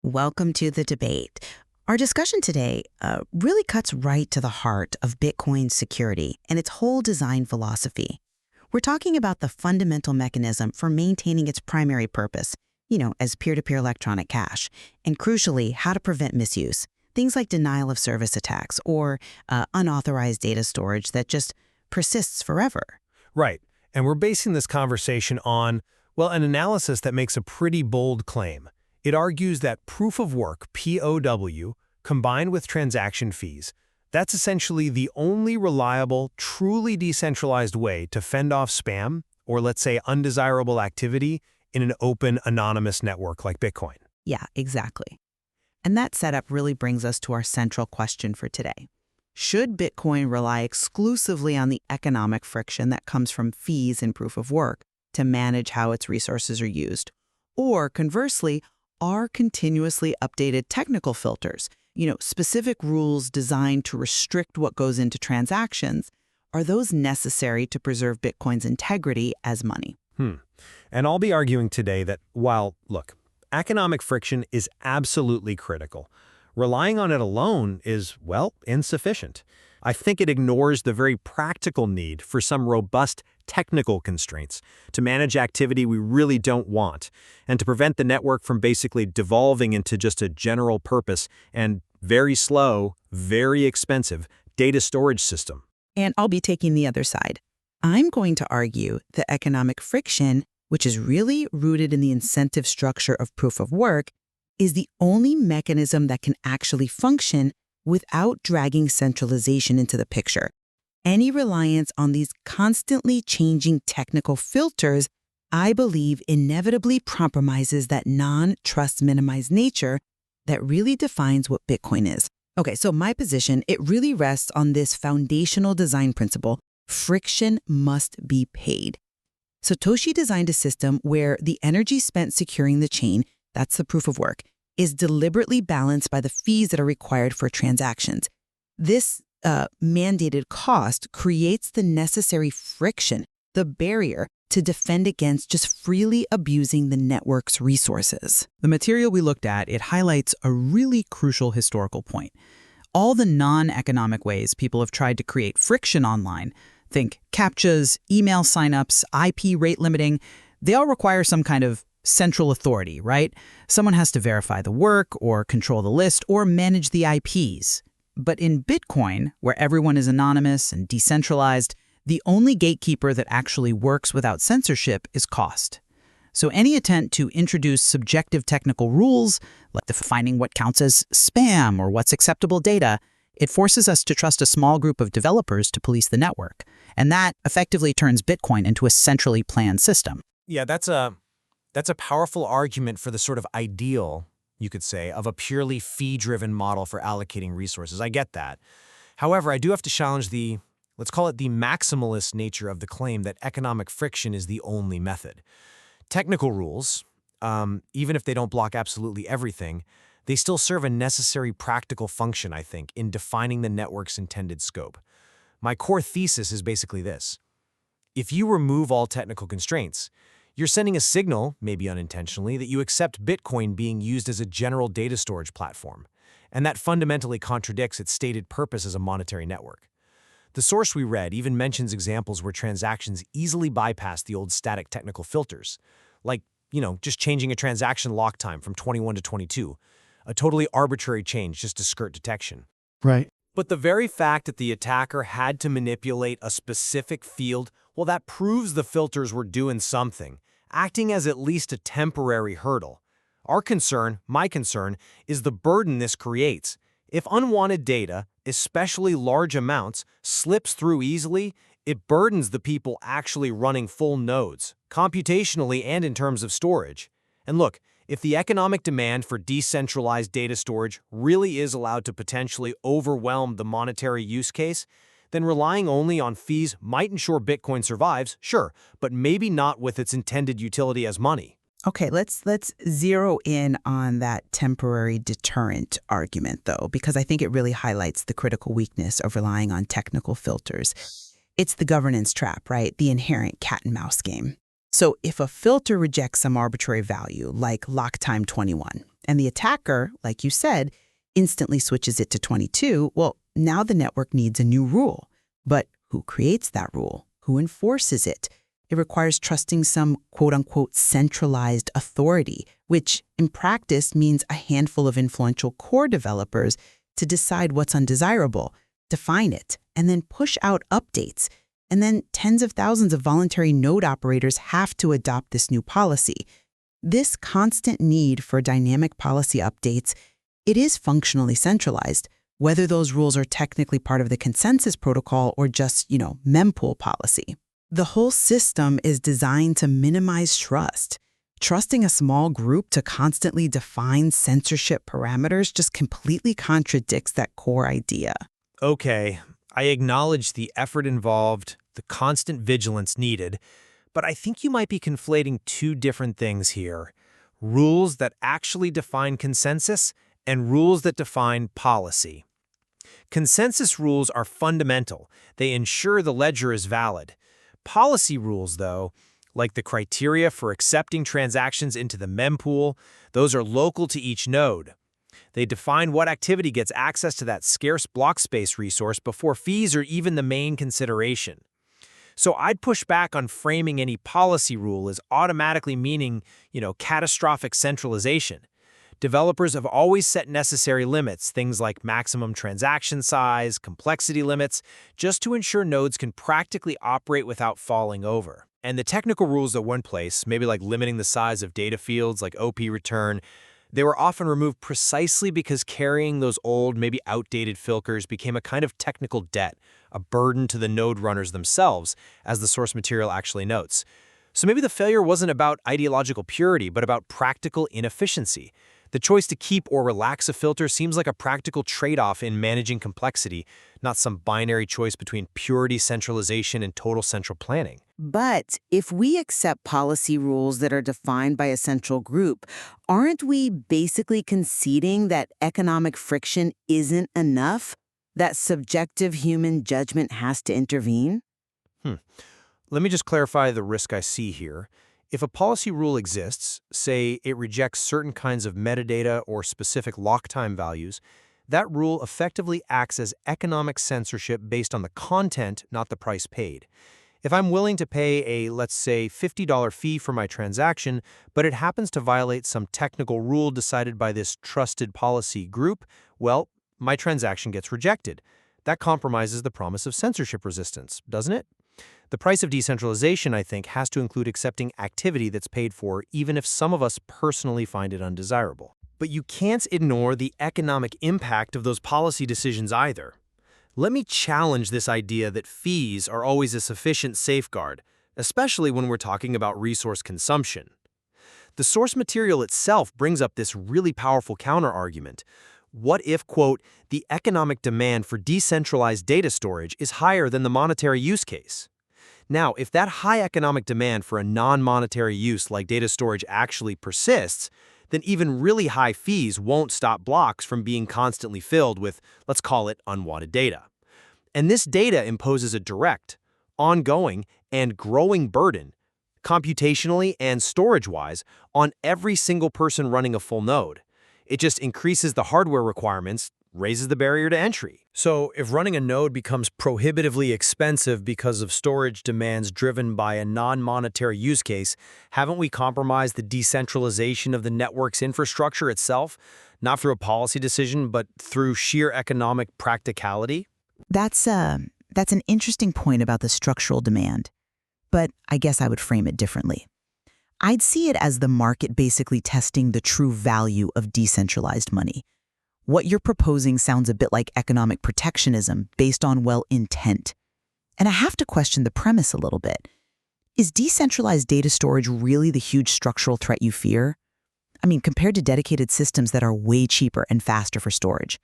Welcome to the debate. Our discussion today really cuts right to the heart of Bitcoin's security and its whole design philosophy. We're talking about the fundamental mechanism for maintaining its primary purpose, as peer-to-peer electronic cash, and crucially, how to prevent misuse. Things like denial of service attacks or unauthorized data storage that just persists forever. Right. And we're basing this conversation on, an analysis that makes a pretty bold claim. It argues that proof of work, POW, combined with transaction fees, that's essentially the only reliable, truly decentralized way to fend off spam, or let's say undesirable activity, in an open, anonymous network like Bitcoin. Yeah, exactly. And that setup really brings us to our central question for today. Should Bitcoin rely exclusively on the economic friction that comes from fees and proof of work to manage how its resources are used? Or conversely, are continuously updated technical filters, specific rules designed to restrict what goes into transactions, are those necessary to preserve Bitcoin's integrity as money? And I'll be arguing today that while, economic friction is absolutely critical, relying on it alone is, insufficient. I think it ignores the very practical need for some robust technical constraints to manage activity we really don't want and to prevent the network from basically devolving into just a general purpose and very slow, very expensive data storage system. And I'll be taking the other side. I'm going to argue that economic friction, which is really rooted in the incentive structure of proof of work, is the only mechanism that can actually function without dragging centralization into the picture. Any reliance on these constantly changing technical filters, I believe, inevitably compromises that non-trust minimized nature that really defines what Bitcoin is. Okay, so my position, it really rests on this foundational design principle: friction must be paid. Satoshi designed a system where the energy spent securing the chain, that's the proof of work, is deliberately balanced by the fees that are required for transactions. This mandated cost creates the necessary friction, the barrier to defend against just freely abusing the network's resources. The material we looked at, it highlights a really crucial historical point. All the non-economic ways people have tried to create friction online, think CAPTCHAs, email signups, IP rate limiting, they all require some kind of central authority, right? Someone has to verify the work or control the list or manage the IPs. But in Bitcoin, where everyone is anonymous and decentralized, the only gatekeeper that actually works without censorship is cost. So any attempt to introduce subjective technical rules, like defining what counts as spam or what's acceptable data, it forces us to trust a small group of developers to police the network. And that effectively turns Bitcoin into a centrally planned system. Yeah, that's a powerful argument for the sort of ideal, you could say, of a purely fee-driven model for allocating resources. I get that. However, I do have to challenge the, let's call it the maximalist nature of the claim that economic friction is the only method. Technical rules, even if they don't block absolutely everything, they still serve a necessary practical function, I think, in defining the network's intended scope. My core thesis is basically this. If you remove all technical constraints, you're sending a signal, maybe unintentionally, that you accept Bitcoin being used as a general data storage platform, and that fundamentally contradicts its stated purpose as a monetary network. The source we read even mentions examples where transactions easily bypass the old static technical filters, like, just changing a transaction lock time from 21 to 22, a totally arbitrary change just to skirt detection. Right. But the very fact that the attacker had to manipulate a specific field, that proves the filters were doing something, acting as at least a temporary hurdle. Our concern, my concern, is the burden this creates. If unwanted data, especially large amounts, slips through easily, it burdens the people actually running full nodes, computationally and in terms of storage. And look, if the economic demand for decentralized data storage really is allowed to potentially overwhelm the monetary use case, then relying only on fees might ensure Bitcoin survives, sure, but maybe not with its intended utility as money. Okay, let's zero in on that temporary deterrent argument, though, because I think it really highlights the critical weakness of relying on technical filters. It's the governance trap, right? The inherent cat and mouse game. So if a filter rejects some arbitrary value, like lock time 21, and the attacker, like you said, instantly switches it to 22, well, now the network needs a new rule. But who creates that rule? Who enforces it? It requires trusting some quote-unquote centralized authority, which in practice means a handful of influential core developers to decide what's undesirable, define it, and then push out updates. And then tens of thousands of voluntary node operators have to adopt this new policy. This constant need for dynamic policy updates, it is functionally centralized, whether those rules are technically part of the consensus protocol or just, mempool policy. The whole system is designed to minimize trust. Trusting a small group to constantly define censorship parameters just completely contradicts that core idea. Okay, I acknowledge the effort involved, the constant vigilance needed, but I think you might be conflating two different things here. Rules that actually define consensus and rules that define policy. Consensus rules are fundamental. They ensure the ledger is valid. Policy rules, though, like the criteria for accepting transactions into the mempool, those are local to each node. They define what activity gets access to that scarce block space resource before fees are even the main consideration. So I'd push back on framing any policy rule as automatically meaning, catastrophic centralization. Developers have always set necessary limits, things like maximum transaction size, complexity limits, just to ensure nodes can practically operate without falling over. And the technical rules that were in place, maybe like limiting the size of data fields like OP return, they were often removed precisely because carrying those old, maybe outdated filters became a kind of technical debt, a burden to the node runners themselves, as the source material actually notes. So maybe the failure wasn't about ideological purity, but about practical inefficiency. The choice to keep or relax a filter seems like a practical trade-off in managing complexity, not some binary choice between purity centralization and total central planning. But if we accept policy rules that are defined by a central group, aren't we basically conceding that economic friction isn't enough? That subjective human judgment has to intervene? Let me just clarify the risk I see here. If a policy rule exists, say it rejects certain kinds of metadata or specific lock time values, that rule effectively acts as economic censorship based on the content, not the price paid. If I'm willing to pay a, let's say, $50 fee for my transaction, but it happens to violate some technical rule decided by this trusted policy group, well, my transaction gets rejected. That compromises the promise of censorship resistance, doesn't it? The price of decentralization, I think, has to include accepting activity that's paid for, even if some of us personally find it undesirable. But you can't ignore the economic impact of those policy decisions either. Let me challenge this idea that fees are always a sufficient safeguard, especially when we're talking about resource consumption. The source material itself brings up this really powerful counter-argument. What if, quote, the economic demand for decentralized data storage is higher than the monetary use case? Now, if that high economic demand for a non-monetary use like data storage actually persists, then even really high fees won't stop blocks from being constantly filled with, let's call it, unwanted data. And this data imposes a direct, ongoing, and growing burden, computationally and storage-wise, on every single person running a full node. It just increases the hardware requirements, raises the barrier to entry. So if running a node becomes prohibitively expensive because of storage demands driven by a non-monetary use case, haven't we compromised the decentralization of the network's infrastructure itself? Not through a policy decision, but through sheer economic practicality? That's an interesting point about the structural demand. But I guess I would frame it differently. I'd see it as the market basically testing the true value of decentralized money. What you're proposing sounds a bit like economic protectionism based on, well, intent. And I have to question the premise a little bit. Is decentralized data storage really the huge structural threat you fear? I mean, compared to dedicated systems that are way cheaper and faster for storage.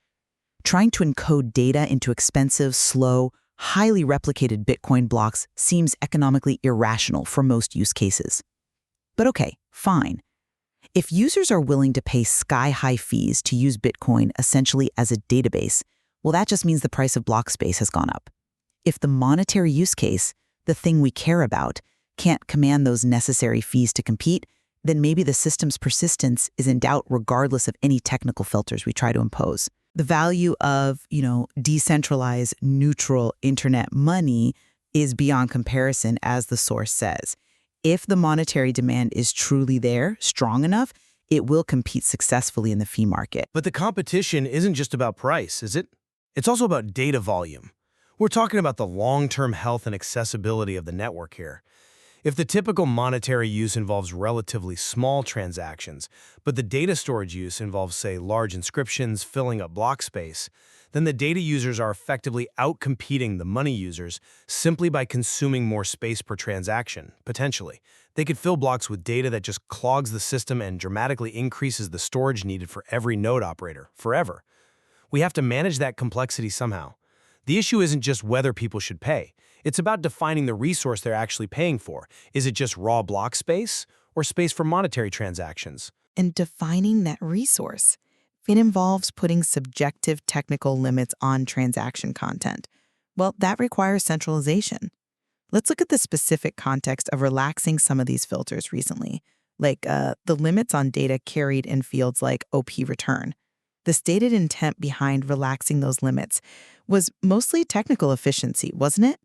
Trying to encode data into expensive, slow, highly replicated Bitcoin blocks seems economically irrational for most use cases. But okay, fine. If users are willing to pay sky-high fees to use Bitcoin essentially as a database, well, that just means the price of block space has gone up. If the monetary use case, the thing we care about, can't command those necessary fees to compete, then maybe the system's persistence is in doubt regardless of any technical filters we try to impose. The value of, decentralized, neutral internet money is beyond comparison, as the source says. If the monetary demand is truly there, strong enough, it will compete successfully in the fee market. But the competition isn't just about price, is it? It's also about data volume. We're talking about the long-term health and accessibility of the network here. If the typical monetary use involves relatively small transactions, but the data storage use involves, say, large inscriptions filling up block space, then the data users are effectively outcompeting the money users simply by consuming more space per transaction, potentially. They could fill blocks with data that just clogs the system and dramatically increases the storage needed for every node operator, forever. We have to manage that complexity somehow. The issue isn't just whether people should pay. It's about defining the resource they're actually paying for. Is it just raw block space or space for monetary transactions? And defining that resource, it involves putting subjective technical limits on transaction content. Well, that requires centralization. Let's look at the specific context of relaxing some of these filters recently, like the limits on data carried in fields like OP return. The stated intent behind relaxing those limits was mostly technical efficiency, wasn't it?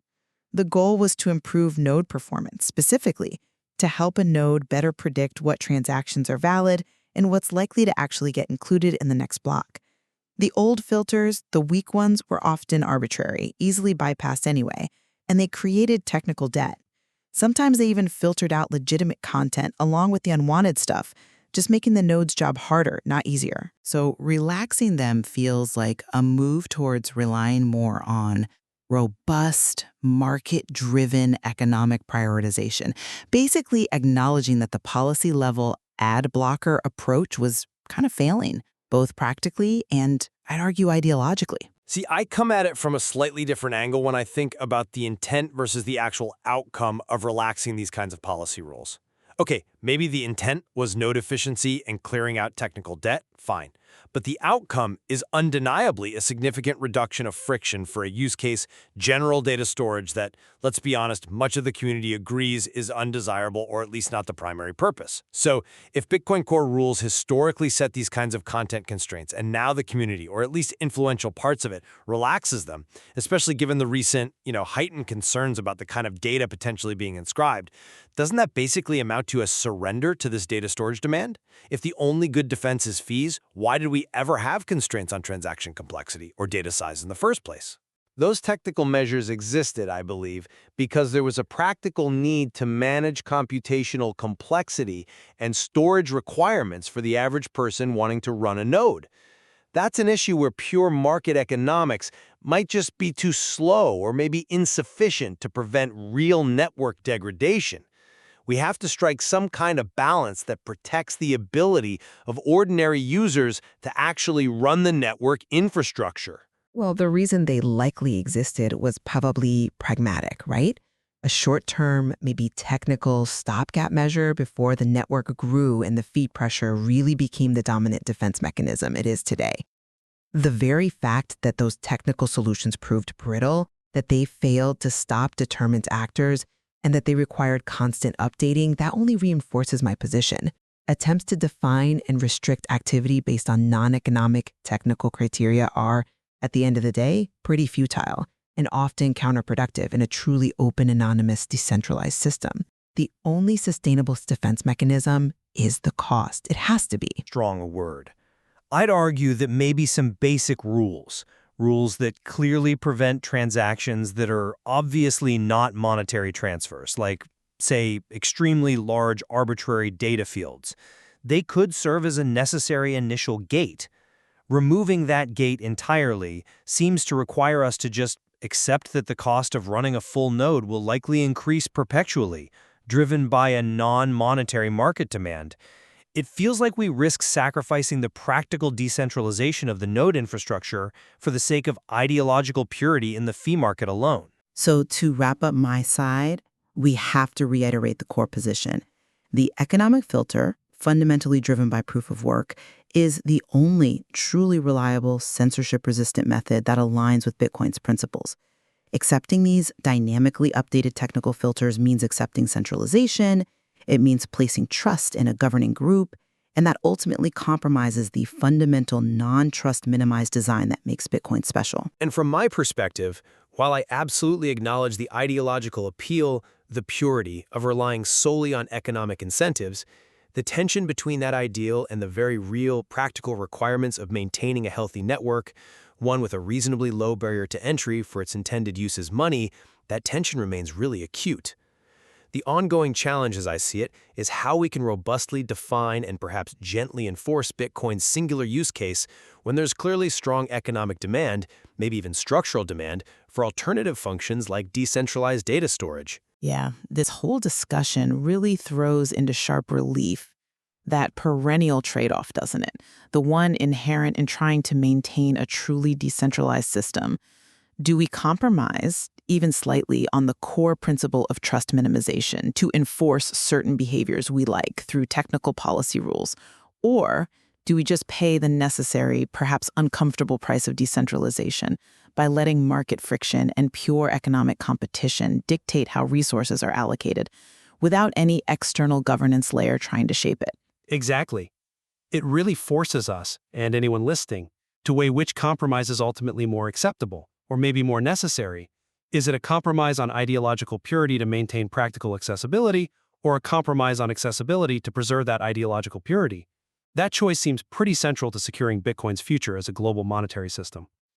The goal was to improve node performance, specifically to help a node better predict what transactions are valid and what's likely to actually get included in the next block. The old filters, the weak ones, were often arbitrary, easily bypassed anyway, and they created technical debt. Sometimes they even filtered out legitimate content along with the unwanted stuff, just making the node's job harder, not easier. So relaxing them feels like a move towards relying more on robust, market-driven economic prioritization, basically acknowledging that the policy-level ad blocker approach was kind of failing, both practically and, I'd argue, ideologically. See, I come at it from a slightly different angle when I think about the intent versus the actual outcome of relaxing these kinds of policy rules. Okay, maybe the intent was node efficiency and clearing out technical debt, fine. But the outcome is undeniably a significant reduction of friction for a use case, general data storage that, let's be honest, much of the community agrees is undesirable or at least not the primary purpose. So if Bitcoin Core rules historically set these kinds of content constraints and now the community, or at least influential parts of it, relaxes them, especially given the recent, heightened concerns about the kind of data potentially being inscribed, doesn't that basically amount to a surrender to this data storage demand? If the only good defense is fees, why did we ever have constraints on transaction complexity or data size in the first place? Those technical measures existed, I believe, because there was a practical need to manage computational complexity and storage requirements for the average person wanting to run a node. That's an issue where pure market economics might just be too slow or maybe insufficient to prevent real network degradation. We have to strike some kind of balance that protects the ability of ordinary users to actually run the network infrastructure. Well, the reason they likely existed was probably pragmatic, right? A short-term, maybe technical stopgap measure before the network grew and the fee pressure really became the dominant defense mechanism it is today. The very fact that those technical solutions proved brittle, that they failed to stop determined actors, and that they required constant updating, that only reinforces my position. Attempts to define and restrict activity based on non-economic technical criteria are, at the end of the day, pretty futile and often counterproductive in a truly open, anonymous, decentralized system. The only sustainable defense mechanism is the cost. It has to be. Strong a word. I'd argue that maybe some basic rules that clearly prevent transactions that are obviously not monetary transfers, like, say, extremely large arbitrary data fields. They could serve as a necessary initial gate. Removing that gate entirely seems to require us to just accept that the cost of running a full node will likely increase perpetually, driven by a non-monetary market demand. It feels like we risk sacrificing the practical decentralization of the node infrastructure for the sake of ideological purity in the fee market alone. So to wrap up my side, we have to reiterate the core position. The economic filter, fundamentally driven by proof of work, is the only truly reliable censorship-resistant method that aligns with Bitcoin's principles. Accepting these dynamically updated technical filters means accepting centralization. It means placing trust in a governing group, and that ultimately compromises the fundamental non-trust minimized design that makes Bitcoin special. And from my perspective, while I absolutely acknowledge the ideological appeal, the purity of relying solely on economic incentives, the tension between that ideal and the very real, practical requirements of maintaining a healthy network, one with a reasonably low barrier to entry for its intended use as money, that tension remains really acute. The ongoing challenge, as I see it, is how we can robustly define and perhaps gently enforce Bitcoin's singular use case when there's clearly strong economic demand, maybe even structural demand, for alternative functions like decentralized data storage. Yeah, this whole discussion really throws into sharp relief that perennial trade-off, doesn't it? The one inherent in trying to maintain a truly decentralized system. Do we compromise, even slightly, on the core principle of trust minimization to enforce certain behaviors we like through technical policy rules? Or do we just pay the necessary, perhaps uncomfortable price of decentralization by letting market friction and pure economic competition dictate how resources are allocated without any external governance layer trying to shape it? Exactly. It really forces us, and anyone listening, to weigh which compromise is ultimately more acceptable, or maybe more necessary. Is it a compromise on ideological purity to maintain practical accessibility, or a compromise on accessibility to preserve that ideological purity? That choice seems pretty central to securing Bitcoin's future as a global monetary system.